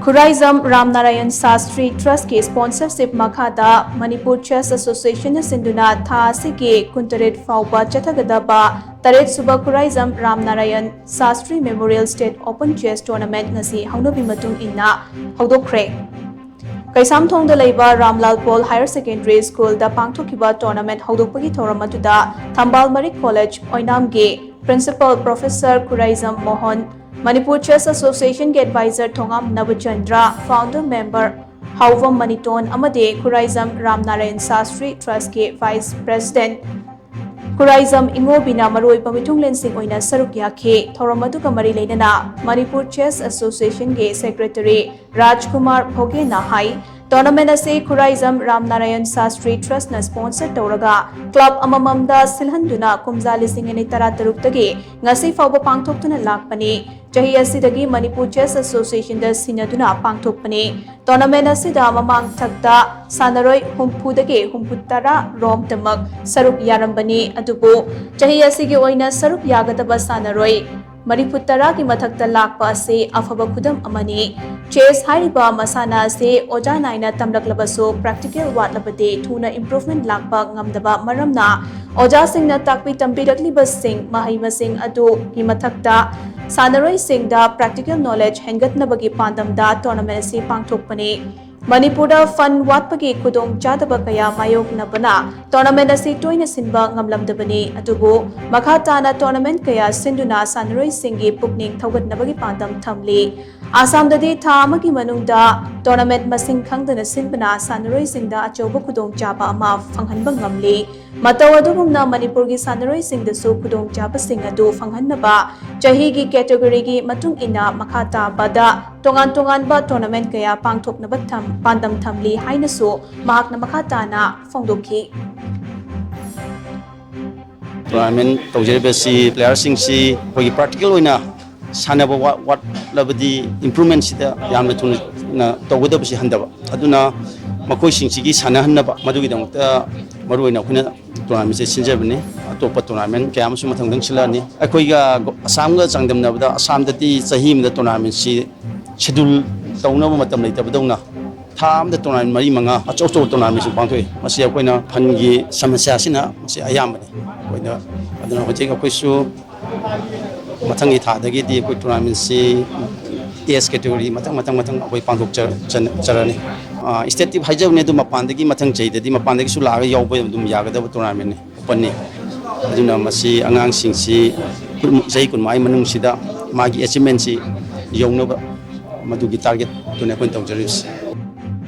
Khuraizam Ramnarayan Sastri Trust के sponsorship मखादा Manipur chess association सिंधुना था सिगे कुंतरेट फाउबा चथगदबा तरेट सुबह Khuraijam Ramnarayan Sastri memorial state open chess tournament ngasi हौनबी मतुंग इन्ना हौदोखरे कैसामथोंग लेबा Ramlal Paul higher secondary school दा पांगथोकिबा टूर्नामेंट हौदोकपगी थौरम अदुदा थंबाल मरिक कॉलेज ओइनाम गे principal professor Khuraijam Mohan Manipur Chess Association के advisor Thongam Nabachandra founder member Haobam Maniton अमदे खुराइजम रामनारायण शास्त्री ट्रस्ट के वाइस प्रेसिडेंट खुराइजम इंगोबिना मरोइबा मिथुंगलेनसिंग ओइना सरुक याखे थौरम अदुगा मरी लेना मणिपुर चेस एसोसिएशन के सेक्रेटरी राजकुमार भोगेना हाई टूर्नामेंट असे खुराइजम रामनारायण शास्त्री ट्रस्ट न स्पॉन्सर तौरगा क्लब अमममदा सिलहंदुना कुमजा लिसिंग अनि तरा तरुक्तगे ngasi फाउबा पांगथोक्तुना लाकपने चही असिदगी मणिपुर चेस एसोसिएशन दा सिनदुना पांगथोक्पने टूर्नामेंट असिदा ममांग थक्ता सानरोय हुंफुदगे हुंफुतरा रोम तमक सरुक यारंबनी अदुबो चही असिगे ओइना सरुक यागदबा सानरोय मरिफुतरा की मथक्ता लाकपा असे अफबा खुदम अमनी चेस हाइबा मसाना से ओजा नाइना तमलकलबसो प्रैक्टिकल वाटलबदे थुना इंप्रूवमेंट लाकपा ngamdaba maramna ओजा सिंगना ताकपी तंबिरकलिबा सिंग mahaimasing adu की मथक्ता सानरोय सिंगदा प्रैक्टिकल नॉलेज हेंगतनबगी पांदमदा टूर्नामेंट से पांगथोकपने मणिपुर फन वाटपगी खुदोंग चादबा कया मायोकनबना टूर्नामेंट असे टोइना सिनबा ngamlamdabani अदुबो मखा ताना टूर्नामेंट कया सिंधुना सानरोय सिंगी पुकनिंग थौगतनबगी पांदम थमले आसाम ददी था अमगी मनुंगदा टूर्नामेंट मसिंग खंगदना सिनबना सानरोय सिंगदा अचौबा खुदोंग चाबा अमा फंगहनबा ngamle मतौ अदुगुमना मणिपुर की सानरोय सिंगदसु खुदोंग चाबा सिंग अदु फंगहनबा चही की कैटेगरी की मतुंग इना मखा ताबदा तोंगान तोंगानबा टूर्नामेंट कया पांगथोकनबा पांदम थमली हाइनसो महाकना मखा ताना फोंदोखी टूर्नामेंट तौजरिबसी प्लेयर सिंगसी होगी प्रैक्टिकल होइना सानबा वाट लबदी इंप्रूवमेंट सिदा यामना थुना तौगदबसी हंदबा अदुना मखोय सिंगसिगी सानहनबा मदुगिदमता मरुइना खुना टूर्नामेंट से सिंजबने अतोप टूर्नामेंट कयामसु मथंगदंग सिलानी अखोइगा असमगा चांगदमनबदा असमदती चहीमदा टूर्नामेंट सि शेड्यूल तौनबा मतम लेतबदौना थामदा टूर्नामेंट मरी मंगा अचौ चौ टूर्नामेंट सु पांथोय मसि अखोइना फनगी समस्या सिना मसि अयामबने अखोइना अदुना होजे अखोइसु मथंगी थादगी अखोइ टूर्नामेंट सि एस कैटेगरी मथंग अखोइ पांथोक चरनी स्टेट हाइजबने दु मपानदगी मथंग चैददी मपानदगी सु लागा यावबे दुम यागदब टूर्नामेंट ने ओपन ने अदुना मसि अंगांग सिंगसि जै कुनमाई मनुंगसिदा मागी अचीवमेंट सि यौनबा मदुगी टारगेट तुने कोन तौजरिस